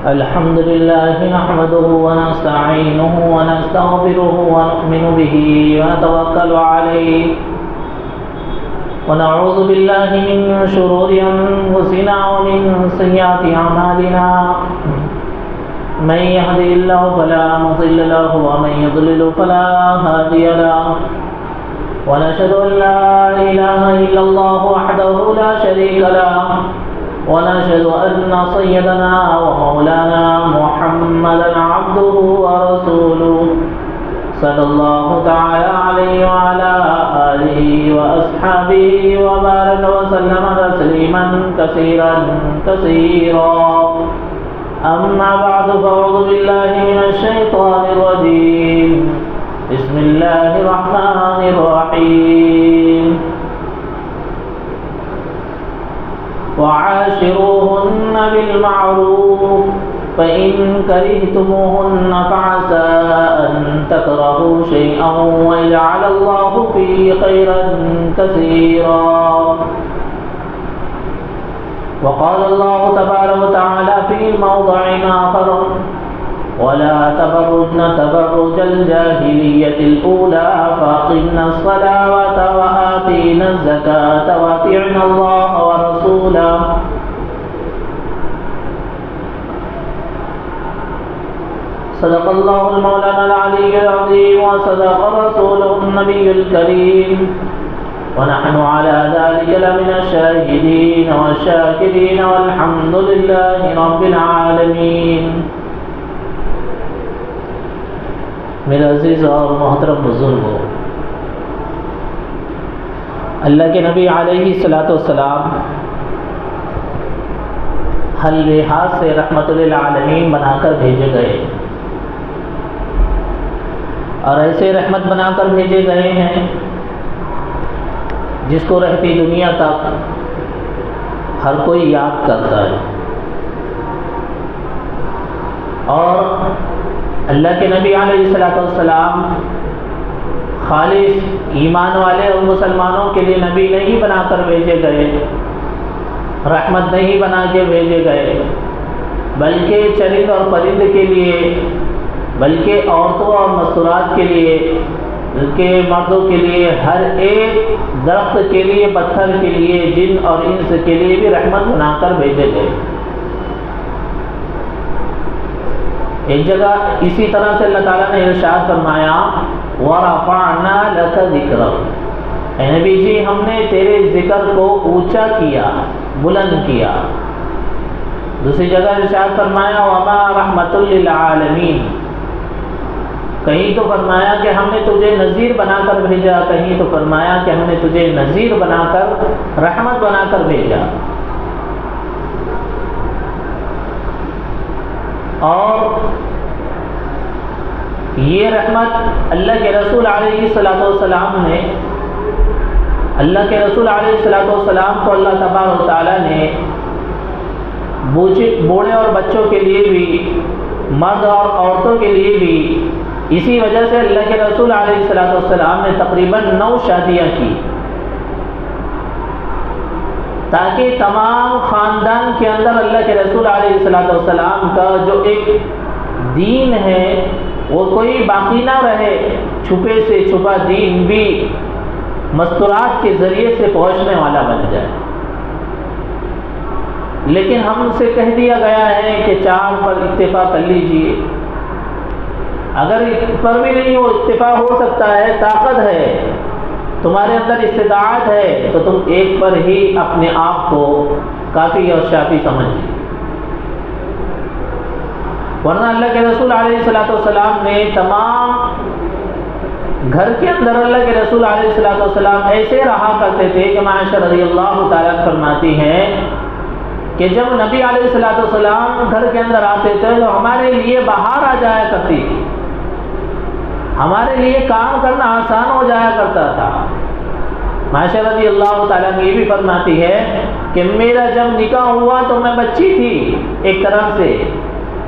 الحمد لله نحمده ونستعينه ونستغفره ونؤمن به ونتوكل عليه ونعوذ بالله من شرور أنفسنا ومن سيئات أعمالنا من يهده الله فلا مضل له ومن يضلل فلا هادي له ونشهد أن لا إله إلا الله وحده لا شريك له ونشهد أن سيدنا ومولانا محمدا عبده ورسوله صلى الله تعالى عليه وعلى آله وأصحابه وبارك وسلم تسليما كثيرا كثيرا أما بعد فأعوذ بالله من الشيطان الرجيم بسم الله الرحمن الرحيم وعاشروهن بالمعروف فإن كرهتموهن فعسى أن تكرهوا شيئا ويجعل الله فيه خيرا كثيرا وقال الله تبارك وتعالى في موضع آخر ولا تبرجن تبرج الجاهلية الأولى فأقمنا الصلاة وآتينا الزكاة وأطعنا الله ورسوله صدق الله المولانا العلي العظيم وصدق رسوله النبي الكريم ونحن على ذلك لمن الشاهدين والشاكرين والحمد لله رب العالمين. میرے عزیز اور محترم بزرگوں، اللہ کے نبی علیہ الصلاۃ والسلام ہر لحاظ سے رحمت للعالمین بنا کر بھیجے گئے، اور ایسے رحمت بنا کر بھیجے گئے ہیں جس کو رہتی دنیا تک ہر کوئی یاد کرتا ہے. اور اللہ کے نبی علیہ الصلوۃ والسلام خالص ایمان والے اور مسلمانوں کے لیے نبی نہیں بنا کر بھیجے گئے، رحمت نہیں بنا کے بھیجے گئے، بلکہ چرند اور پرند کے لیے، بلکہ عورتوں اور مستورات کے لیے، بلکہ مردوں کے لیے، ہر ایک درخت کے لیے، پتھر کے لیے، جن اور انس کے لیے بھی رحمت بنا کر بھیجے گئے. ایک جگہ اسی طرح سے اللہ تعالیٰ نے ارشاد فرمایا وَرَفَعْنَا لَكَ ذِكْرَكَ، اے نبی جی ہم نے تیرے ذکر کو اونچا کیا، بلند کیا. دوسری جگہ ارشاد فرمایا وَمَا رَحْمَةٌ لِّلْعَالَمِينَ، کہیں تو فرمایا کہ ہم نے تجھے نذیر بنا کر بھیجا، کہیں تو فرمایا کہ ہم نے تجھے نذیر بنا کر، رحمت بنا کر بھیجا. اور یہ رحمت اللہ کے رسول علیہ الصلوۃ والسلام نے، اللہ کے رسول علیہ الصلوۃ والسلام کو اللہ تبارک و تعالیٰ نے بوڑھے اور بچوں کے لیے بھی، مرد اور عورتوں کے لیے بھی، اسی وجہ سے اللہ کے رسول علیہ الصلوۃ والسلام نے تقریباً 9 شادیاں کی، تاکہ تمام خاندان کے اندر اللہ کے رسول علیہ الصلوۃ والسلام کا جو ایک دین ہے وہ کوئی باقی نہ رہے، چھپے سے چھپا دین بھی مستورات کے ذریعے سے پہنچنے والا بن جائے. لیکن ہم سے کہہ دیا گیا ہے کہ 4 پر اکتفا کر لیجئے، اگر اس پر بھی نہیں وہ اکتفا ہو سکتا ہے، طاقت ہے، تمہارے اندر استطاعت ہے، تو تم ایک پر ہی اپنے آپ کو کافی اور شافی سمجھیں. ورنہ اللہ کے رسول علیہ الصلوۃ والسلام نے تمام گھر کے اندر، اللہ کے رسول علیہ الصلوۃ والسلام ایسے رہا کرتے تھے کہ عائشہ رضی اللہ تعالیٰ فرماتی ہیں کہ جب نبی علیہ الصلوۃ والسلام گھر کے اندر آتے تھے تو ہمارے لیے باہر آ جایا کرتی تھی، ہمارے لیے کام کرنا آسان ہو جایا کرتا تھا. عائشہ رضی اللہ تعالیٰ یہ بھی فرماتی ہے کہ میرا جب نکاح ہوا تو میں بچی تھی، ایک طرح سے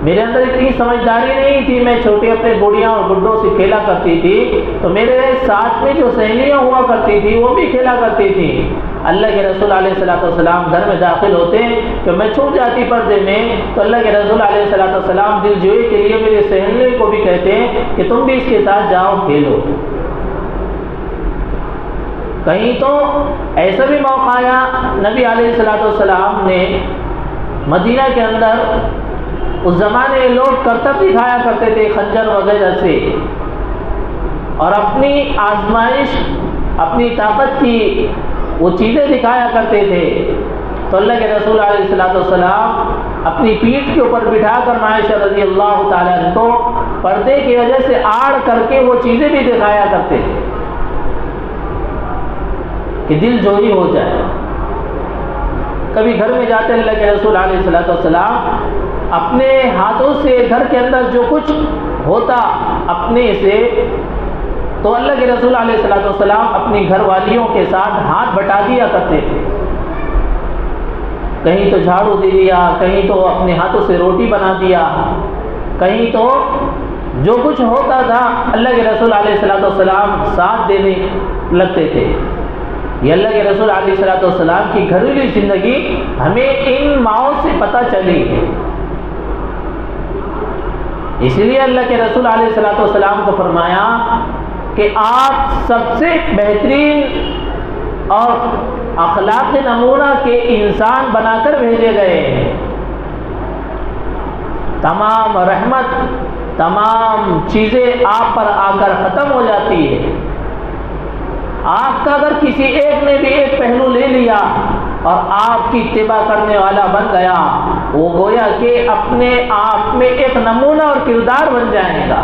میرے اندر اتنی سمجھداری نہیں تھی، میں چھوٹی اپنے بوڑھیاں اور بڈھوں سے کھیلا کرتی تھی، تو میرے ساتھ میں جو سہیلیاں ہوا کرتی تھی وہ بھی کھیلا کرتی تھی. اللہ کے رسول علیہ الصلوۃ والسلام گھر میں داخل ہوتے کہ میں چھپ جاتی پردے میں، تو اللہ کے رسول علیہ الصلوۃ والسلام دل جوئی کے لیے میرے سہیلیوں کو بھی کہتے ہیں کہ تم بھی اس کے ساتھ جاؤ کھیلو۔ کہیں تو ایسا بھی موقع آیا، نبی علیہ الصلوۃ والسلام نے مدینہ کے اندر اس زمانے لوگ کرتب دکھایا کرتے تھے خنجر وغیرہ سے، اور اپنی آزمائش، اپنی طاقت کی وہ چیزیں دکھایا کرتے تھے، تو اللہ کے رسول علیہ الصلوۃ والسلام اپنی پیٹھ کے اوپر بٹھا کر عائشہ رضی اللہ تعالیٰ عنہ کو پردے کی وجہ سے آڑ کر کے وہ چیزیں بھی دکھایا کرتے تھے کہ دل جوئی ہو جائے۔ کبھی گھر میں جاتے اللہ کے رسول علیہ الصلوۃ والسلام اپنے ہاتھوں سے گھر کے اندر جو کچھ ہوتا اپنے سے، تو اللہ کے رسول علیہ الصلوۃ والسلام اپنی گھر والیوں کے ساتھ ہاتھ بٹا دیا کرتے تھے، کہیں تو جھاڑو دے دیا، کہیں تو اپنے ہاتھوں سے روٹی بنا دیا، کہیں تو جو کچھ ہوتا تھا اللہ کے رسول علیہ الصلوۃ والسلام ساتھ دینے لگتے تھے۔ یہ اللہ کے رسول علیہ الصلوۃ والسلام کی گھریلو زندگی ہمیں ان ماؤں سے پتہ چلی ہے۔ اس لیے اللہ کے رسول علیہ الصلوۃ والسلام کو فرمایا کہ آپ سب سے بہترین اور اخلاق نمونہ کے انسان بنا کر بھیجے گئے ہیں۔ تمام رحمت، تمام چیزیں آپ پر آ کر ختم ہو جاتی ہے۔ آپ کا اگر کسی ایک نے بھی ایک پہلو لے لیا اور آپ کی اتباع کرنے والا بن گیا، وہ گویا کہ اپنے آپ میں ایک نمونہ اور کردار بن جائے گا۔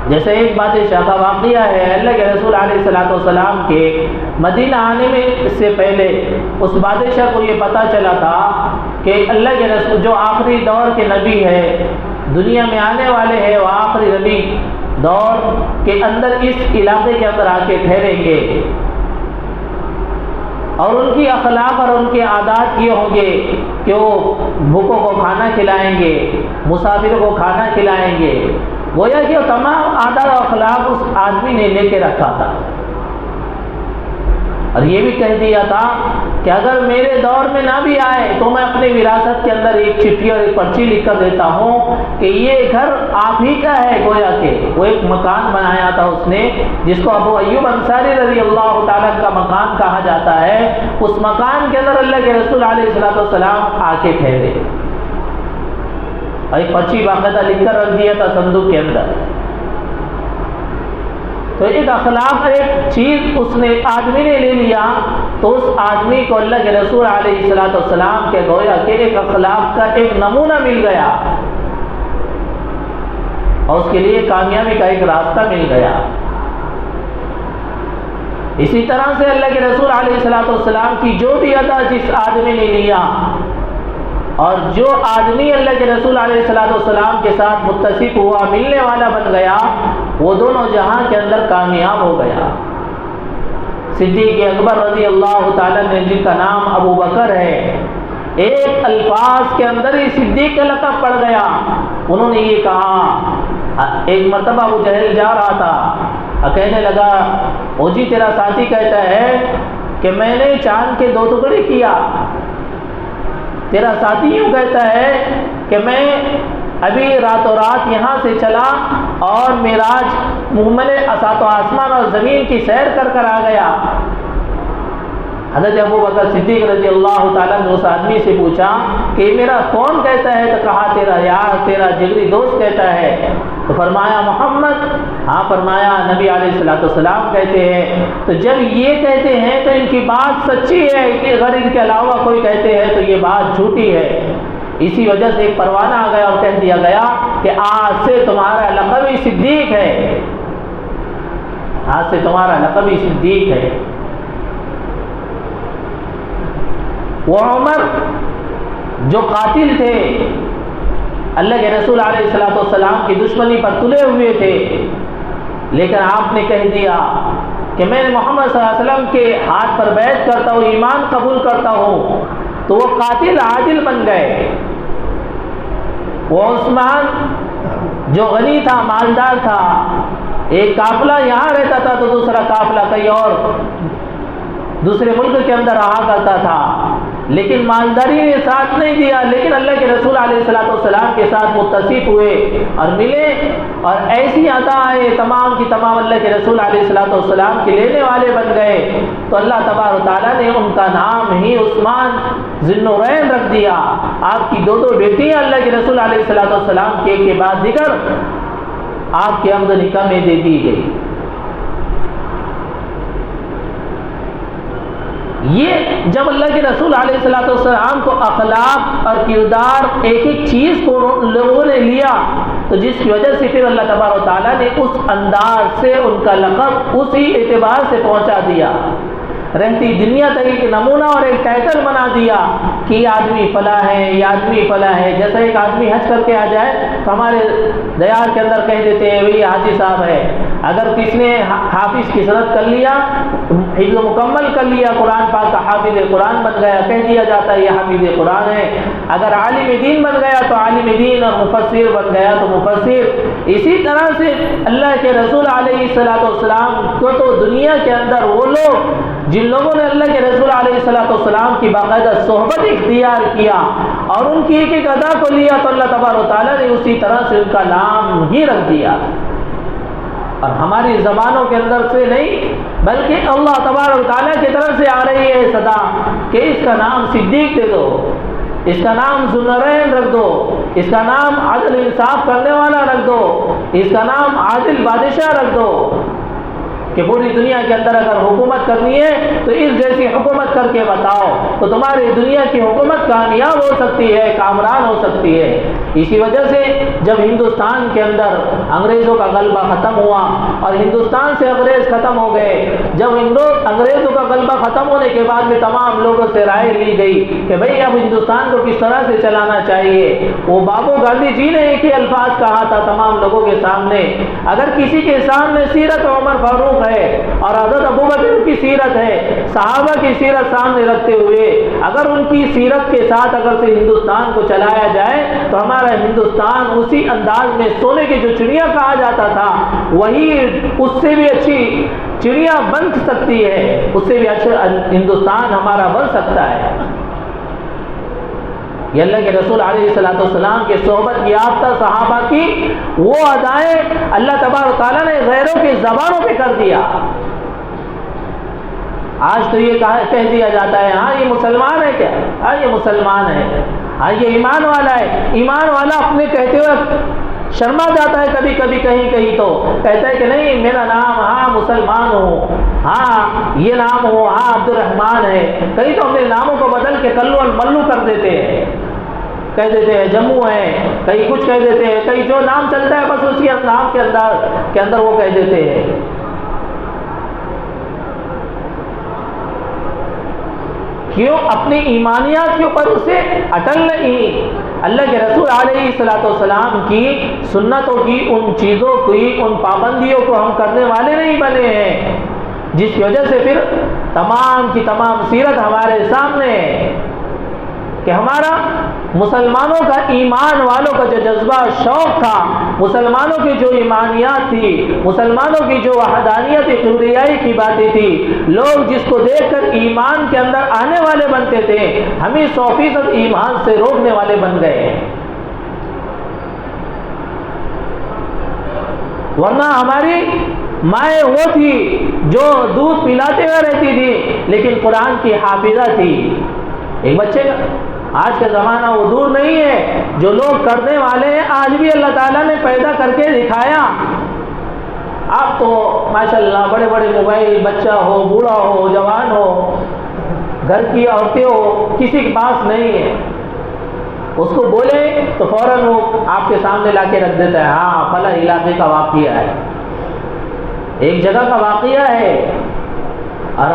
جیسے ایک بادشاہ کا واقعہ ہے، اللہ کے رسول علیہ الصلوۃ والسلام کے مدینہ آنے میں سے پہلے اس بادشاہ کو یہ پتہ چلا تھا کہ اللہ کے رسول جو آخری دور کے نبی ہے، دنیا میں آنے والے ہیں، وہ آخری نبی دور کے اندر اس علاقے کے اندر آ کے ٹھہریں گے، اور ان کی اخلاق اور ان کے عادات یہ ہوں گے کہ وہ بھوکوں کو کھانا کھلائیں گے، مسافروں کو کھانا کھلائیں گے۔ گویا کہ وہ تمام عادات و اخلاق اس آدمی نے لے کے رکھا تھا، اور یہ بھی کہہ دیا تھا کہ اگر میرے دور میں نہ بھی آئے تو میں اپنے وراثت کے اندر ایک چٹھی اور ایک پرچی لکھ کر دیتا ہوں کہ یہ گھر آپ ہی کا ہے۔ گویا کہ وہ ایک مکان بنایا تھا اس نے، جس کو ابو ایوب انصاری رضی اللہ تعالیٰ کا مکان کہا جاتا ہے۔ اس مکان کے اندر اللہ کے رسول علیہ الصلوۃ والسلام آ کے ٹھہرے، اور ایک پرچی باقاعدہ لکھ کر رکھ دیا تھا صندوق کے اندر۔ تو ایک اخلاق، ایک چیز اس نے آدمی نے لے لیا، تو اس آدمی کو اللہ کے رسول علیہ الصلوۃ والسلام کے گویا کہ ایک اخلاق کا ایک نمونہ مل گیا، اور اس کے لیے کامیابی کا ایک راستہ مل گیا۔ اسی طرح سے اللہ کے رسول علیہ الصلوۃ والسلام کی جو بھی ادا جس آدمی نے لیا، اور جو آدمی اللہ کے رسول علیہ الصلوۃ والسلام کے ساتھ متصف ہوا، ملنے والا بن گیا، وہ دونوں جہاں کے اندر کامیاب ہو گیا۔ صدیق اکبر رضی اللہ تعالیٰ نے، جن کا نام ابو بکر ہے، ایک الفاظ کے اندر ہی صدیق کا لقب پڑ گیا۔ انہوں نے یہ کہا، ایک مرتبہ ابو جہل جا رہا تھا، کہنے لگا، او جی تیرا ساتھی کہتا ہے کہ میں نے چاند کے 2 ٹکڑے کیا، تیرا ساتھی یوں کہتا ہے کہ میں ابھی راتوں رات یہاں سے چلا اور معراج مکمل اسات و آسمان اور زمین کی سیر کر آ گیا۔ حضرت ابو بکر صدیق رضی اللہ تعالیٰ نے اس آدمی سے پوچھا کہ میرا کون کہتا ہے؟ تو کہا تیرا یار، تیرا جگری دوست کہتا ہے۔ تو فرمایا محمد؟ ہاں فرمایا نبی علیہ الصلوۃ والسلام کہتے ہیں۔ تو جب یہ کہتے ہیں تو ان کی بات سچی ہے، کہ اگر ان کے علاوہ کوئی کہتے ہیں تو یہ بات جھوٹی ہے۔ اسی وجہ سے ایک پروانہ آ گیا اور کہہ دیا گیا کہ آج سے تمہارا لقب ہی صدیق ہے، آج سے تمہارا لقب ہی صدیق ہے۔ وہ عمر جو قاتل تھے، اللہ کے رسول علیہ الصلوۃ والسلام کی دشمنی پر تلے ہوئے تھے، لیکن آپ نے کہہ دیا کہ میں محمد صلی اللہ علیہ وسلم کے ہاتھ پر بیعت کرتا ہوں، ایمان قبول کرتا ہوں، تو وہ قاتل عادل بن گئے۔ وہ عثمان جو غنی تھا، مالدار تھا، ایک قافلہ یہاں رہتا تھا تو دوسرا قافلہ کہیں اور دوسرے ملک کے اندر رہا کرتا تھا، لیکن مالداری نے ساتھ نہیں دیا، لیکن اللہ کے رسول علیہ الصلوۃ والسلام کے ساتھ متصف ہوئے اور ملے، اور ایسی عطا ہے تمام کی تمام اللہ کے رسول علیہ الصلوۃ والسلام کے لینے والے بن گئے، تو اللہ تبارک و تعالیٰ نے ان کا نام ہی عثمان ذی النورین رکھ دیا۔ آپ کی دو بیٹیاں اللہ کے رسول علیہ الصلوۃ والسلام کے ایک کے بعد دیگر آپ کے آمدنی میں دے دی گئی۔ یہ جب اللہ کے رسول علیہ الصلوۃ والسلام کو اخلاق اور کردار ایک ایک چیز کو لوگوں نے لیا، تو جس کی وجہ سے پھر اللہ تبارک و تعالیٰ نے اس انداز سے ان کا لقب اسی اعتبار سے پہنچا دیا، رہتی دنیا تک ایک نمونہ اور ایک ٹائٹل بنا دیا کہ یہ آدمی فلاں ہے، یہ آدمی فلاں ہے۔ جیسا ایک آدمی حج کر کے آ جائے تو ہمارے دیار کے اندر کہہ دیتے ہیں وہی حاجی صاحب ہے۔ اگر کس نے حافظ کی صنعت کر لیا، حفظ مکمل کر لیا، قرآن پاک کا حافظ قرآن بن گیا، کہہ دیا جاتا ہے یہ حافظ قرآن ہے۔ اگر عالم دین بن گیا تو عالم دین، اور مفسر بن گیا تو مفسر۔ اسی طرح سے اللہ کے رسول علیہ الصلوۃ والسلام کو تو دنیا کے اندر وہ لوگ جن لوگوں نے اللہ کے رسول علیہ الصلوۃ والسلام کی باقاعدہ صحبت اختیار کیا اور ان کی ایک ایک ادا کو لیا، تو اللہ تبارک و تعالیٰ نے اسی طرح سے ان کا نام ہی رکھ دیا۔ اور ہماری زبانوں کے اندر سے نہیں بلکہ اللہ تبارک و تعالیٰ کی طرف سے آ رہی ہے صدا کہ اس کا نام صدیق دے دو، اس کا نام ذو النورین رکھ دو، اس کا نام عدل انصاف کرنے والا رکھ دو، اس کا نام عادل بادشاہ رکھ دو، کہ پوری دنیا کے اندر اگر حکومت کرنی ہے تو اس جیسی حکومت کر کے بتاؤ تو تمہاری دنیا کی حکومت کامیاب ہو سکتی ہے، کامران ہو سکتی ہے۔ اسی وجہ سے جب ہندوستان کے اندر انگریزوں کا غلبہ ختم ہوا اور ہندوستان سے انگریز ختم ہو گئے، جب انگریزوں کا غلبہ ختم ہونے کے بعد بھی تمام لوگوں سے رائے لی گئی کہ بھئی اب ہندوستان کو کس طرح سے چلانا چاہیے، وہ بابو گاندھی جی نے ایک ہی الفاظ کہا تھا تمام لوگوں کے سامنے، اگر کسی کے سامنے سیرت عمر فاروق ہے اور حضرت ابوبکر کی سیرت ہے، صحابہ کی سیرت سامنے رکھتے ہوئے اگر ان کی سیرت کے ساتھ اگر سے ہندوستان کو چلایا جائے تو ہمارا ہندوستان اسی انداز میں سونے کی جو چڑیا کہا جاتا تھا وہی اس سے بھی اچھی چڑیا بن سکتی ہے، اس سے بھی اچھا ہندوستان ہمارا بن سکتا ہے۔ یہ اللہ کے رسول علیہ الصلوۃ والسلام کے صحبت یافتہ صحابہ کی وہ ادائیں اللہ تبارک و تعالیٰ نے غیروں کی زبانوں پہ کر دیا۔ آج تو یہ کہہ دیا جاتا ہے ہاں یہ مسلمان ہے، کیا ہاں یہ مسلمان ہے، ہاں یہ ایمان والا ہے۔ ایمان والا اپنے کہتے ہوئے شرما جاتا ہے کبھی کبھی، کہیں تو کہتا ہے کہ نہیں میرا نام ہاں مسلمان ہو، ہاں یہ نام ہو، ہاں عبد الرحمان ہے۔ کہیں تو اپنے ناموں کو بدل کے کلو الملو کر دیتے ہیں، کہہ دیتے ہیں جموں ہے، کہیں کچھ کہہ دیتے ہیں، کہیں جو نام چلتا ہے بس اسی نام کے اندر وہ کہہ دیتے ہیں۔ کیوں؟ اپنی ایمانیات کے اوپر اسے اٹل نہیں۔ اللہ کے رسول علیہ الصلوۃ والسلام کی سنتوں کی ان چیزوں کی ان پابندیوں کو ہم کرنے والے نہیں بنے ہیں، جس کی وجہ سے پھر تمام کی تمام سیرت ہمارے سامنے ہے کہ ہمارا مسلمانوں کا ایمان والوں کا جو جذبہ شوق تھا، مسلمانوں کی جو ایمانیات تھی، مسلمانوں کی جو وحدانیت کبریائی کی باتیں تھی، لوگ جس کو دیکھ کر ایمان کے اندر آنے والے بنتے تھے، ہمیں 100% ایمان سے روکنے والے بن گئے۔ ورنہ ہماری مائیں وہ تھی جو دودھ پلاتے ہوئے رہتی تھی لیکن قرآن کی حافظہ تھی۔ ایک بچے کا آج کا زمانہ وہ دور نہیں ہے، جو لوگ کرنے والے ہیں آج بھی اللہ تعالیٰ نے پیدا کر کے دکھایا۔ آپ تو ماشاءاللہ بڑے بڑے موبائل، بچہ ہو، بوڑھا ہو، جوان ہو، گھر کی عورتیں ہو، کسی کے پاس نہیں ہے، اس کو بولے تو فوراً وہ آپ کے سامنے لا کے رکھ دیتا ہے، ہاں فلاں علاقے کا واقعہ ہے، ایک جگہ کا واقعہ ہے۔ اور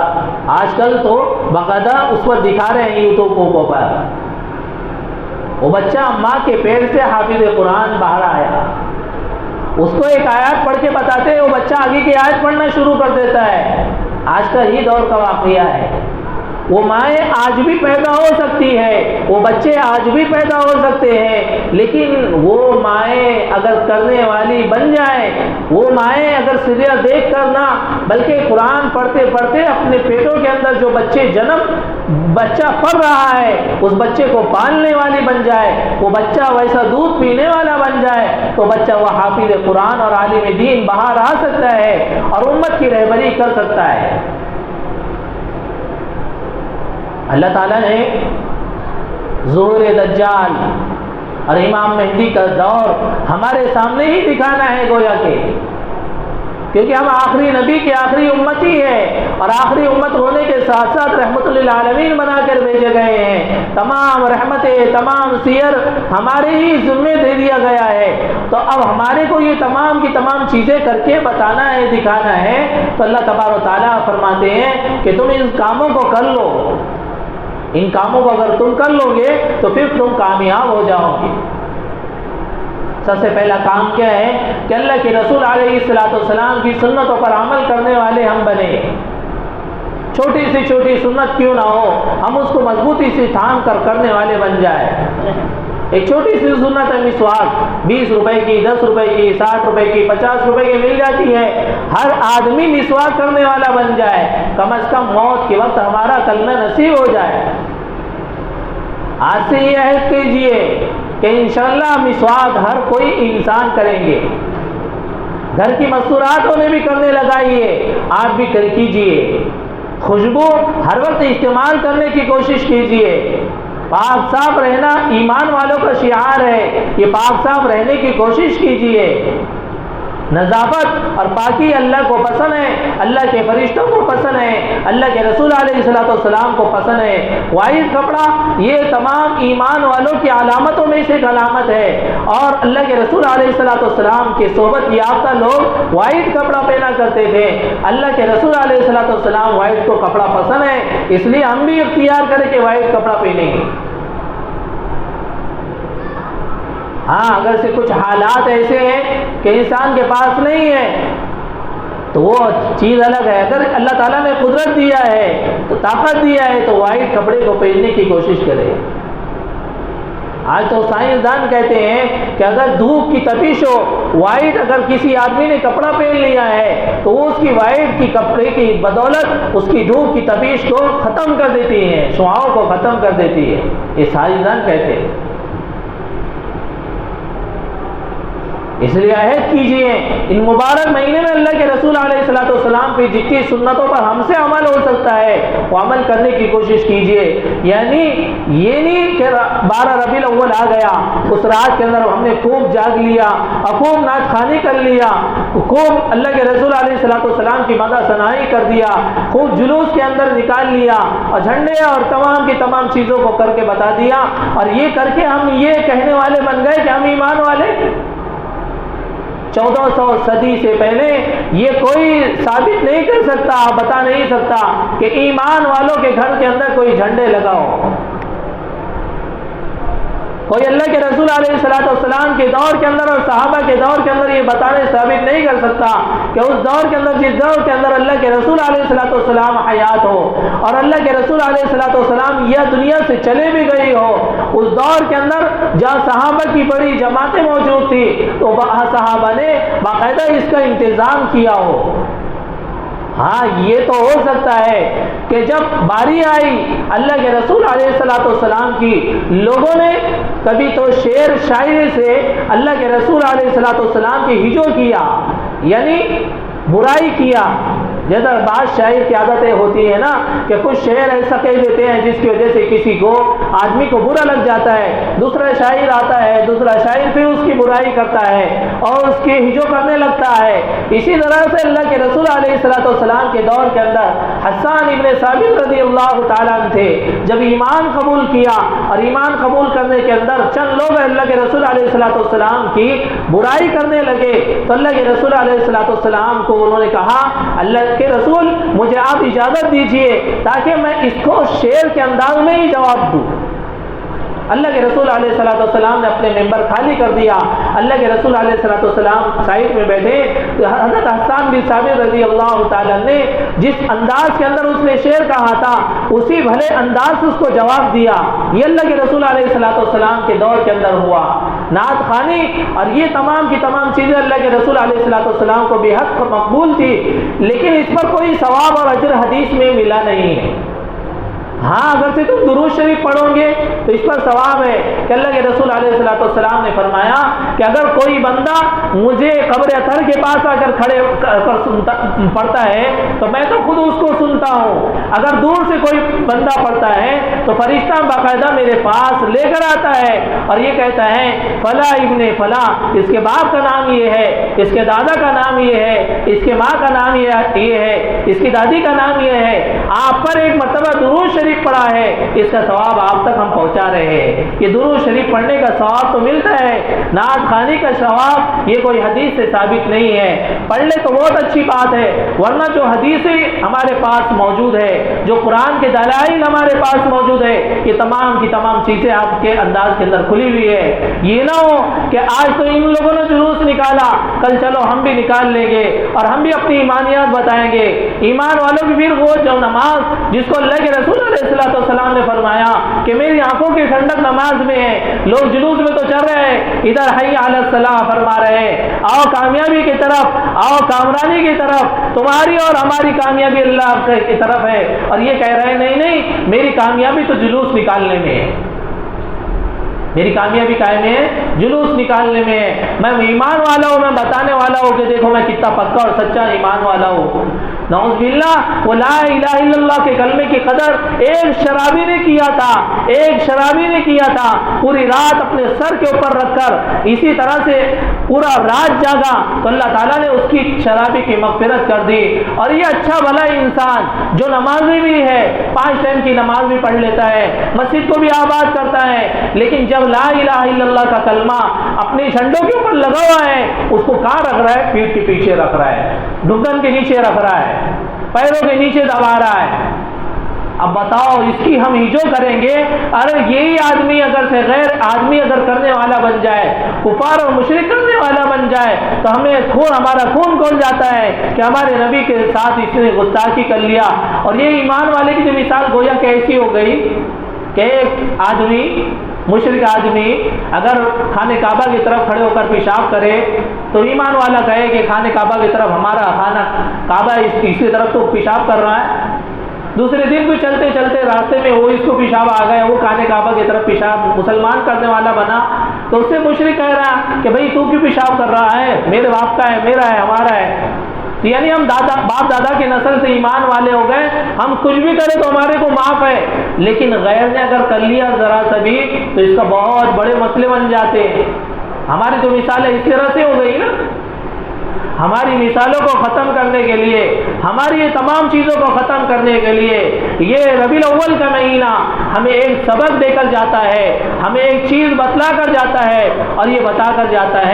آج کل تو باقاعدہ اس پر دکھا رہے ہیں یوٹیوب پر، وہ بچہ ماں کے پیٹ سے حافظ قرآن باہر آیا، اس کو ایک آیات پڑھ کے بتاتے ہیں، وہ بچہ آگے کی آیت پڑھنا شروع کر دیتا ہے۔ آج کا ہی دور کا واقعہ ہے۔ وہ مائیں آج بھی پیدا ہو سکتی ہے، وہ بچے آج بھی پیدا ہو سکتے ہیں، لیکن وہ مائیں اگر کرنے والی بن جائیں، وہ مائیں اگر سیدھا دیکھ کر نہ بلکہ قرآن پڑھتے پڑھتے اپنے پیٹوں کے اندر جو بچہ پڑھ رہا ہے اس بچے کو پالنے والی بن جائے، وہ بچہ ویسا دودھ پینے والا بن جائے، تو بچہ وہ حافظ قرآن اور عالم دین باہر آ سکتا ہے اور امت کی رہبری کر سکتا ہے۔ اللہ تعالیٰ نے ظہور دجال اور امام مہدی کا دور ہمارے سامنے ہی دکھانا ہے گویا کہ، کیونکہ ہم آخری نبی کی آخری امتی ہیں اور آخری امت ہونے کے ساتھ ساتھ رحمت للعالمین بنا کر بھیجے گئے ہیں، تمام رحمتیں تمام سیر ہمارے ہی ذمے دے دیا گیا ہے، تو اب ہمارے کو یہ تمام کی تمام چیزیں کر کے بتانا ہے، دکھانا ہے۔ تو اللہ تبارک و تعالیٰ فرماتے ہیں کہ تم ان کاموں کو کر لو، ان کاموں کو اگر تم کر لو گے تو پھر تم کامیاب ہو جاؤ گے۔ سب سے پہلا کام کیا ہے کہ اللہ کے رسول علیہ السلام کی سنتوں پر عمل کرنے والے ہم بنے، چھوٹی سے چھوٹی سنت کیوں نہ ہو ہم اس کو مضبوطی سے تھام کر کرنے والے بن جائے۔ ایک چھوٹی سی سنت ہے مسواک، 20 روپے کی، 10 روپے کی، 60 روپے کی، 50 روپے کی مل جاتی ہے، ہر آدمی مسواک کرنے والا بن جائے، کم از کم موت کے وقت ہمارا کلمہ نصیب ہو جائے۔ آج سے یہ عہد کیجئے کہ انشاءاللہ مسواک ہر کوئی انسان کریں گے، گھر کی مستوراتوں میں بھی کرنے لگائیے، آپ بھی کیجئے، خوشبو ہر وقت استعمال کرنے کی کوشش کیجئے۔ پاک صاف رہنا ایمان والوں کا شعار ہے، یہ پاک صاف رہنے کی کوشش کیجئے۔ نظافت اور پاکی اللہ کو پسند ہے، اللہ کے فرشتوں کو پسند ہے، اللہ کے رسول علیہ السلام کو پسند ہے۔ وائٹ کپڑا یہ تمام ایمان والوں کی علامتوں میں سے ایک علامت ہے، اور اللہ کے رسول علیہ السلام کے صحبت یافتہ لوگ وائٹ کپڑا پہنا کرتے تھے۔ اللہ کے رسول علیہ السلام وائٹ کو کپڑا پسند ہے، اس لیے ہم بھی اختیار کریں کہ وائٹ کپڑا پہنیں گے۔ ہاں اگر سے کچھ حالات ایسے ہیں کہ انسان کے پاس نہیں ہے تو وہ چیز الگ ہے، اگر اللہ تعالیٰ نے قدرت دیا ہے تو طاقت دیا ہے تو وائٹ کپڑے کو پہننے کی کوشش کرے۔ آج تو سائنسدان کہتے ہیں کہ اگر دھوپ کی تپش ہو، وائٹ اگر کسی آدمی نے کپڑا پہن لیا ہے تو وہ اس کی وائٹ کی کپڑے کی بدولت اس کی دھوپ کی تپش کو ختم کر دیتی ہے، شعاعوں کو ختم کر دیتی ہے، یہ سائنسدان کہتے ہیں۔ اس لیے عہد کیجئے ان مبارک مہینے میں اللہ کے رسول علیہ السلام کی جتنی سنتوں پر ہم سے عمل ہو سکتا ہے وہ عمل کرنے کی کوشش کیجئے۔ یعنی یہ نہیں کہ 12 ربیع الاول آ گیا، اس رات کے اندر ہم نے خوب جاگ لیا اور خوب نعت خوانی کر لیا، خوب اللہ کے رسول علیہ السلام کی مدح ثنائی کر دیا، خوب جلوس کے اندر نکال لیا اور جھنڈے اور تمام کی تمام چیزوں کو کر کے بتا دیا، اور یہ کر کے ہم یہ کہنے والے بن گئے کہ ہم ایمان والے۔ 1400 صدی سے پہلے یہ کوئی ثابت نہیں کر سکتا، بتا نہیں سکتا کہ ایمان والوں کے گھر کے اندر کوئی جھنڈے لگاؤ۔ کوئی اللہ کے رسول علیہ السلام کے دور کے اندر اور صحابہ کے دور کے اندر یہ بتانے ثابت نہیں کر سکتا کہ اس دور کے اندر، جس دور کے اندر اللہ کے رسول علیہ السلام حیات ہو اور اللہ کے رسول علیہ السلام یہ دنیا سے چلے بھی گئی ہو، اس دور کے اندر جہاں صحابہ کی بڑی جماعتیں موجود تھی تو صحابہ نے باقاعدہ اس کا انتظام کیا ہو۔ ہاں یہ تو ہو سکتا ہے کہ جب باری آئی اللہ کے رسول علیہ السلام کی، لوگوں نے کبھی تو شعر شاعری سے اللہ کے رسول علیہ السلام کی ہجو کیا، یعنی برائی کیا۔ جیسا بعض شاعر کی عادتیں ہوتی ہیں نا کہ کچھ شعر ایسا کہہ دیتے ہیں جس کی وجہ سے کسی کو آدمی کو برا لگ جاتا ہے، دوسرا شاعر آتا ہے، دوسرا شاعر پھر اس کی برائی کرتا ہے اور اس کی ہجو کرنے لگتا ہے۔ اسی طرح سے اللہ کے رسول علیہ السلام کے دور کے اندر حسان ابن ثابت رضی اللہ تعالیٰ عنہ تھے، جب ایمان قبول کیا اور ایمان قبول کرنے کے اندر چند لوگ اللہ کے رسول علیہ السلام کی برائی کرنے لگے تو اللہ کے رسول علیہ السلام کو انہوں نے کہا، اللہ کہ رسول مجھے آپ اجازت دیجئے تاکہ میں اس کو شعر کے انداز میں ہی جواب دوں۔ اللہ کے رسول علیہ الصلوۃ والسلام نے اپنے ممبر خالی کر دیا، اللہ کے رسول علیہ الصلوۃ والسلام سائڈ میں بیٹھے، حضرت حسان بن ثابت رضی اللہ تعالیٰ نے جس انداز کے اندر اس نے شعر کہا تھا اسی بھلے انداز سے اس کو جواب دیا۔ یہ اللہ کے رسول علیہ الصلوۃ والسلام کے دور کے اندر ہوا۔ نعت خوانی اور یہ تمام کی تمام چیزیں اللہ کے رسول علیہ الصلوۃ والسلام کو بے حد مقبول تھی، لیکن اس پر کوئی ثواب اور اجر حدیث میں ملا نہیں ہے۔ ہاں اگر سے تم درود شریف پڑھو گے تو اس پر ثواب ہے کہ اللہ کے رسول علیہ الصلوۃ والسلام نے فرمایا کہ اگر کوئی بندہ مجھے قبر اطہر کے پاس آ کر کھڑے پڑھتا ہے تو میں تو خود اس کو سنتا ہوں، اگر دور سے کوئی بندہ پڑھتا ہے تو فرشتہ باقاعدہ میرے پاس لے کر آتا ہے اور یہ کہتا ہے فلاں ابن فلاں، اس کے باپ کا نام یہ ہے، اس کے دادا کا نام یہ ہے، اس کے ماں کا نام یہ ہے، اس کی دادی کا نام یہ ہے، آپ پر ایک مرتبہ درود شریف پڑھا ہے، اس کا ثواب آپ تک ہم پہنچا رہے ہیں۔ یہ درود شریف پڑھنے کا ثواب تو ملتا ہے، نعت خوانی کا ثواب یہ کوئی حدیث سے ثابت نہیں ہے۔ پڑھ لے تو بہت اچھی بات ہے، ورنہ جو حدیثیں ہمارے پاس موجود ہے، جو قرآن کے دلائل ہمارے پاس موجود ہے، یہ تمام کی تمام چیزیں آپ کے انداز کے اندر کھلی ہوئی ہے۔ یہ نہ ہو کہ آج تو ان لوگوں نے جلوس نکالا، کل چلو ہم بھی نکال لیں گے اور ہم بھی اپنی ایمانیات بتائیں گے۔ ایمان والوں کی پھر وہ جو نماز جس کو اللہ کے رسول علیہ السلام نے فرمایا کہ میری آنکھوں کی ٹھنڈک نماز میں ہے، لوگ جلوس میں تو چل رہے ہیں، ادھر حی علی الصلاۃ فرما رہے ہیں، آؤ کامیابی کی طرف، آؤ کامرانی کی طرف، تمہاری اور ہماری کامیابی اللہ کی طرف ہے، اور یہ کہہ رہے ہیں نہیں نہیں میری کامیابی تو جلوس نکالنے میں ہے، میری کامیابی قائم ہے جلوس نکالنے میں ہے۔ میں ایمان والا ہوں، میں بتانے والا ہوں کہ دیکھو میں کتنا پکا اور سچا ایمان والا ہوں۔ نعوذ باللہ، وہ لا الہ الا اللہ کے کلمے کی قدر ایک شرابی نے کیا تھا، ایک شرابی نے کیا تھا، پوری رات اپنے سر کے اوپر رکھ کر اسی طرح سے پورا رات جاگا تو اللہ تعالیٰ نے اس کی شرابی کی مغفرت کر دی۔ اور یہ اچھا بھلا انسان جو نمازی بھی ہے، 5 ٹائم کی نماز بھی پڑھ لیتا ہے، مسجد کو بھی آباد کرتا ہے، لیکن جب لا الہ الا اللہ کا کلمہ اپنی جھنڈوں کے اوپر لگا ہوا ہے، اس کو کہاں رکھ رہا ہے؟ پیٹھ کے پیچھے رکھ رہا ہے، ڈھکن کے نیچے رکھ رہا ہے، پیروں کے نیچے دبا رہا ہے۔ اب بتاؤ اس کی ہم ہیجو کریں گے؟ ارے یہی آدمی اگر سے غیر آدمی اگر کرنے والا بن جائے، کفار اور مشرک کرنے والا بن جائے تو ہمارا خون کھول جاتا ہے کہ ہمارے نبی کے ساتھ اس نے گستاخی کر لیا۔ اور یہ ایمان والے کی جو مثال گویا کہ ایسی ہو گئی کہ ایک آدمی، مشرک آدمی اگر خانہ کعبہ کی طرف کھڑے ہو کر پیشاب کرے تو ایمان والا کہے کہ خانہ کعبہ کی طرف ہمارا خانہ کعبہ اسی طرف تو پیشاب کر رہا ہے۔ دوسرے دن بھی چلتے چلتے راستے میں وہ اس کو پیشاب آ گیا، وہ خانہ کعبہ کی طرف پیشاب مسلمان کرنے والا بنا تو اس سے مشرک کہہ رہا کہ بھئی تو کیوں پیشاب کر رہا ہے؟ میرے باپ کا ہے، میرا ہے، ہمارا ہے۔ یعنی ہم باپ دادا کی نسل سے ایمان والے ہو گئے، ہم کچھ بھی کریں تو ہمارے کو معاف ہے، لیکن غیر نے اگر کر لیا ذرا سا بھی تو اس کا بہت بڑے مسئلے بن جاتے ہیں۔ ہماری تو مثالیں اس طرح سے ہو گئی نا۔ ہماری مثالوں کو ختم کرنے کے لیے، ہماری یہ تمام چیزوں کو ختم کرنے کے لیے یہ ربیع الاول کا مہینہ ہمیں ایک سبق دے کر جاتا ہے، ہمیں ایک چیز بتلا کر جاتا ہے، اور یہ بتا کر جاتا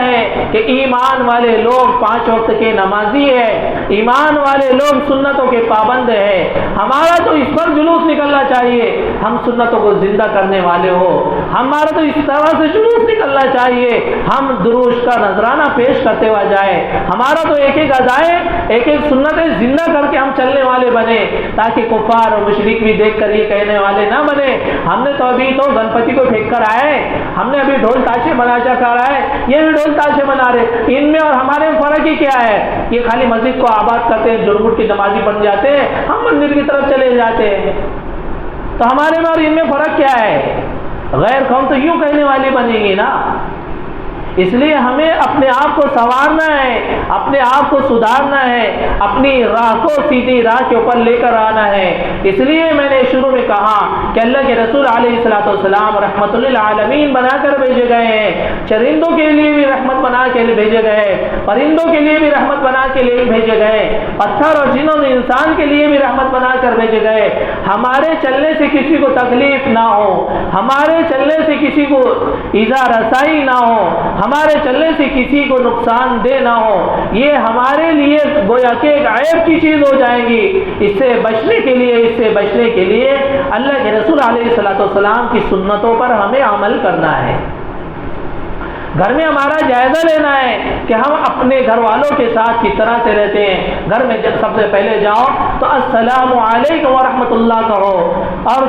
ہے کہ ایمان والے لوگ 5 وقت کے نمازی ہیں، ایمان والے لوگ سنتوں کے پابند ہیں۔ ہمارا تو اس پر جلوس نکلنا چاہیے، ہم سنتوں کو زندہ کرنے والے ہو، ہمارا تو اس طرح سے جلوس نکلنا چاہیے، ہم دروش کا نذرانہ پیش کرتے ہوا جائے، ہمارا تو ایک ایک ادائیں، ایک ایک سنتیں زندہ کر کے ہم چلنے والے بنے، تاکہ کفار اور مشرک بھی دیکھ کر یہ کہنے والے نہ بنے ہم نے تو ابھی تو گنپتی کو پھینک کر آئے، ہم نے ابھی ڈھول تاشے بنا کر آئے، یہ بھی ڈھول تاشے بنا رہے، ان میں اور ہمارے میں فرق ہی کیا ہے؟ یہ خالی مسجد کو آباد کرتے ہیں، جڑمٹ کی نمازی بن جاتے ہیں، ہم مندر کی طرف چلے جاتے ہیں، تو ہمارے میں اور ان میں فرق کیا ہے؟ غیر قوم تو یوں کہنے والی بنیں گی نا۔ اس لیے ہمیں اپنے آپ کو سنوارنا ہے، اپنے آپ کو سدھارنا ہے، اپنی راہ کو سیدھی راہ کے اوپر لے کر آنا ہے۔ اس لیے میں نے شروع میں کہا کہ اللہ کے رسول علیہ الصلوۃ والسلام رحمت للعالمین بنا کر بھیجے گئے ہیں، چرندوں کے لیے بھی رحمت بنا کے بھیجے گئے، پرندوں کے لیے بھی رحمت بنا کے لیے بھیجے گئے، پتھر اور جنوں نے انسان کے لیے بھی رحمت بنا کر بھیجے گئے۔ ہمارے چلنے سے کسی کو تکلیف نہ ہو، ہمارے چلنے سے کسی کو ایذا رسائی نہ ہو، ہمارے چلنے سے کسی کو نقصان دہ نہ ہو، یہ ہمارے لیے گویا کہ ایک عیب کی چیز ہو جائے گی۔ اس سے بچنے کے لیے اللہ کے رسول علیہ السلام کی سنتوں پر ہمیں عمل کرنا ہے. گھر میں ہمارا جائزہ لینا ہے کہ ہم اپنے گھر والوں کے ساتھ کس طرح سے رہتے ہیں. گھر میں جب سب سے پہلے جاؤ تو السلام علیکم ورحمۃ اللہ کہو, اور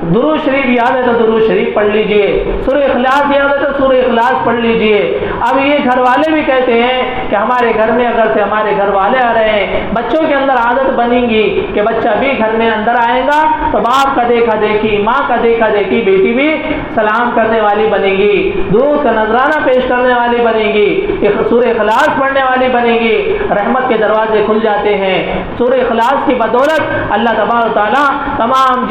درود شریف یاد ہے تو درود شریف پڑھ لیجئے, سورہ اخلاص یاد ہے تو سورہ اخلاص پڑھ لیجئے. اب یہ گھر والے بھی کہتے ہیں کہ ہمارے گھر میں اگر سے ہمارے گھر والے آ رہے ہیں, بچوں کے اندر عادت بنے گی کہ بچہ بھی گھر میں اندر آئے گا تو باپ کا دیکھا دیکھی, ماں کا دیکھا دیکھی بیٹی بھی سلام کرنے والی بنے گی, درود کا نذرانہ پیش کرنے والی بنے گی, سورہ اخلاص پڑھنے والی بنے گی. رحمت کے دروازے کھل جاتے ہیں. سورہ اخلاص کی بدولت اللہ تبارک و تعالیٰ تمام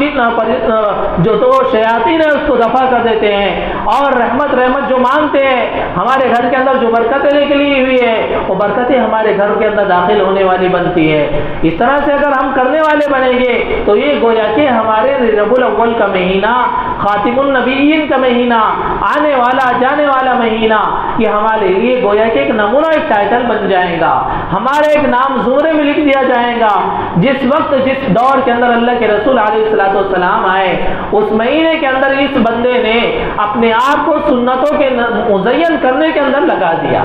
جو تو شیاطین ہے اس کو دفع کر دیتے ہیں, اور رحمت جو مانگتے ہیں ہمارے گھر کے اندر جو برکتیں نکلی ہوئی ہے وہ برکتیں ہمارے گھر کے اندر داخل ہونے والی بنتی ہے. اس طرح سے اگر ہم کرنے والے بنیں گے تو یہ گویا کہ ہمارے ربیع الاول کا مہینہ, خاتم النبیین کا مہینہ, آنے والا جانے والا مہینہ, یہ ہمارے لیے گویا کہ ایک نمونہ, ایک ٹائٹل بن جائے گا, ہمارے ایک نام زمرے میں لکھ دیا جائے گا. جس وقت جس دور کے اندر اللہ کے رسول علیہ السلام آئے اس مہینے کے اندر اس بندے نے اپنے آپ کو سنتوں کے مزین کرنے کے اندر لگا دیا,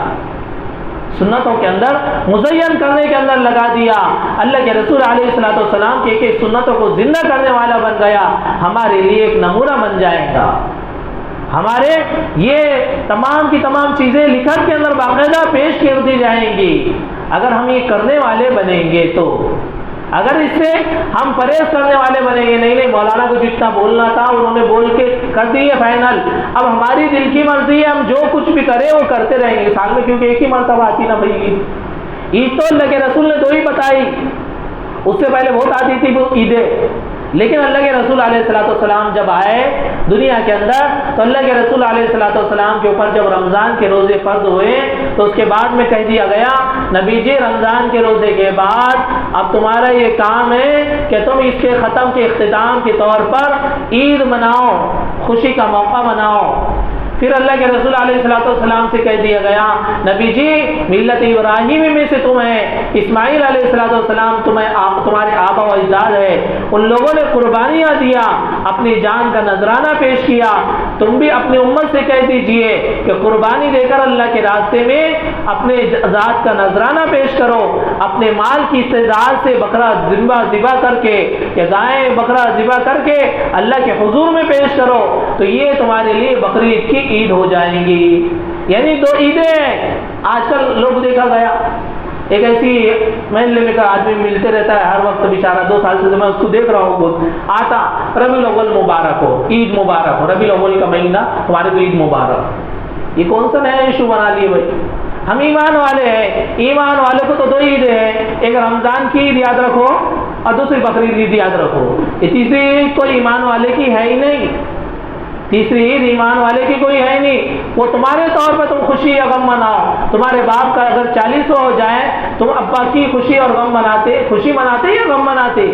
سنتوں کے اندر مزین کرنے کے اندر لگا دیا. اللہ کے رسول علیہ السلام کی ایک سنتوں کو زندہ کرنے والا بن گیا, ہمارے لیے ایک نمونہ بن جائے گا. ہمارے یہ تمام کی تمام چیزیں لکھت کے اندر باقاعدہ پیش کر دی جائیں گی اگر ہم یہ کرنے والے بنیں گے تو. اگر اس سے ہم پرہیز کرنے والے بنیں گے, نہیں مولانا کو جتنا بولنا تھا انہوں نے بول کے کر دی ہے فائنل, اب ہماری دل کی مرضی ہے, ہم جو کچھ بھی کریں وہ کرتے رہیں گے سال میں, کیونکہ ایک ہی مرتبہ آتی نا بھائی. عید تو اللہ کے رسول نے 2 ہی بتائی, اس سے پہلے بہت آتی تھی وہ عیدیں, لیکن اللہ کے رسول علیہ السلام جب آئے دنیا کے اندر تو اللہ کے رسول علیہ السلام کے اوپر جب رمضان کے روزے فرض ہوئے تو اس کے بعد میں کہہ دیا گیا, نبی جی رمضان کے روزے کے بعد اب تمہارا یہ کام ہے کہ تم اس کے ختم کے اختتام کے طور پر عید مناؤ, خوشی کا موقع مناؤ. پھر اللہ کے رسول علیہ السلام سے کہہ دیا گیا, نبی جی ملت ابراہیمی میں سے تم ہیں, اسماعیل علیہ السلام تمہارے آبا و اجداد ہے, ان لوگوں نے قربانیاں دیا, اپنی جان کا نذرانہ پیش کیا, تم بھی اپنی امت سے کہہ دیجئے کہ قربانی دے کر اللہ کے راستے میں اپنے ذات کا نذرانہ پیش کرو, اپنے مال کی استعداد سے بکرا ذبح کر کے یا گائے بکرا ذبح کر کے اللہ کے حضور میں پیش کرو, تو یہ تمہارے لیے بقرعید کی عید ہو جائیں گی. یعنی 2 عیدیں. آج کل لوگ دیکھا گیا ایک ایسی محلے میں آدمی ملتے رہتا ہے ہر وقت, بیچارہ 2 سال سے میں اس کو دیکھ رہا ہوں, آتا ربیع الاول مبارک ہو, عید مبارک ہو, ربیع الاول کا مہینہ تمہارے کو عید مبارک. یہ کون سا نیا ایشو بنا لیے بھائی؟ ہم ایمان والے ہیں, ایمان والے کو تو 2 عیدیں ہیں, ایک رمضان کی عید یاد رکھو اور دوسری بقرعید عید یاد رکھو. یہ تیسری عید کوئی ایمان والے کی ہے ہی نہیں, تیسری عید ایمان والے کی کوئی ہے نہیں. وہ تمہارے طور پہ تم خوشی یا غم مناؤ. تمہارے باپ کا اگر 40 ہو جائے تم ابا کی خوشی اور غم مناتے, خوشی مناتے یا غم مناتے؟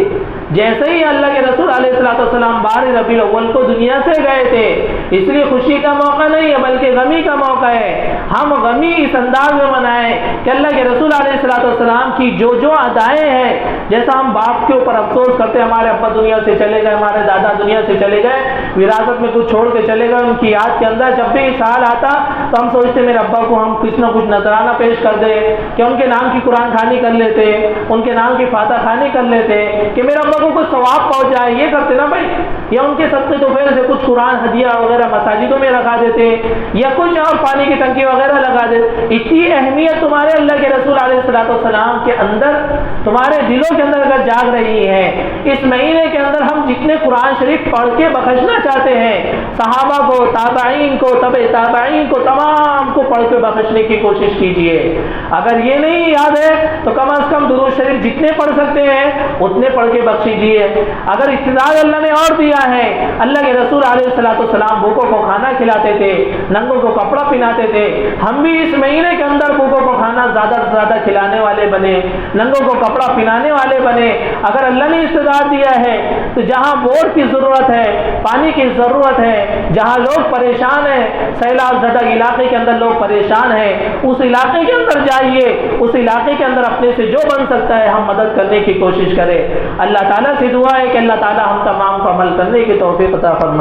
جیسے ہی اللہ کے رسول علیہ السلام 12 ربیع الاول کو دنیا سے گئے تھے, اس لیے خوشی کا موقع نہیں ہے بلکہ غمی کا موقع ہے. ہم غمی اس انداز میں منائیں کہ اللہ کے رسول علیہ السلام کی جو ادائیں ہیں, جیسا ہم باپ کے اوپر افسوس کرتے ہیں ہمارے ابا دنیا سے چلے گئے, ہمارے دادا دنیا سے چلے گئے, وراثت میں کچھ چھوڑ کے چلے گئے, ان کی یاد کے اندر جب بھی سال آتا تو ہم سوچتے میرے ابا کو ہم کچھ نہ کچھ نذرانہ پیش کر دیں, کہ ان کے نام کی قرآن خوانی کر لیتے, ان کے نام کی فاتحہ خوانی کر لیتے, کہ میرے ابا کو کچھ ثواب پہنچ جائے, یہ کرتے نا بھائی. یا ان کے صدقے توفیل سے کچھ قرآن ہدیہ وغیرہ مساجدوں میں لگا دیتے, یا کچھ اور پانی کی ٹنکی وغیرہ لگا دیتے. اتنی اہمیت تمہارے اللہ کے رسول علیہ السلام کے اندر, تمہارے دلوں کے اندر اگر جاگ رہی ہے, اس مہینے کے اندر ہم جتنے قرآن شریف پڑھ کے بخشنا چاہتے ہیں, صحابہ کو, تابعین کو, تبع تابعین کو, تمام کو پڑھ کے بخشنے کی کوشش کیجیے. اگر یہ نہیں یاد ہے تو کم از کم درود شریف جتنے پڑھ سکتے ہیں اتنے پڑھ کے بخشیجیے. اگر استعداد اللہ نے اور دیا ہے, اللہ کے رسول علیہ السلام بھوکوں کو کھانا کھلاتے تھے, ننگوں کو کپڑا پہناتے تھے, ہم بھی اس مہینے کے اندر بھوکوں کو کھانا کھانا زیادہ سے زیادہ کھلانے والے بنے، ننگوں کو کپڑا پہنانے والے بنے۔ اگر اللہ نے استطاعت دیا ہے تو جہاں ووٹ کی ضرورت ہے، پانی کی ضرورت ہے، جہاں لوگ پریشان ہیں، سیلاب زدہ علاقے کے اندر لوگ پریشان ہیں، اس علاقے کے اندر جائیے، اس علاقے کے اندر اپنے سے جو بن سکتا ہے ہم مدد کرنے کی کوشش کریں۔ اللہ تعالیٰ سے دعا ہے کہ اللہ تعالیٰ ہم تمام کو عمل کرنے کی توفیق عطا فرمائے۔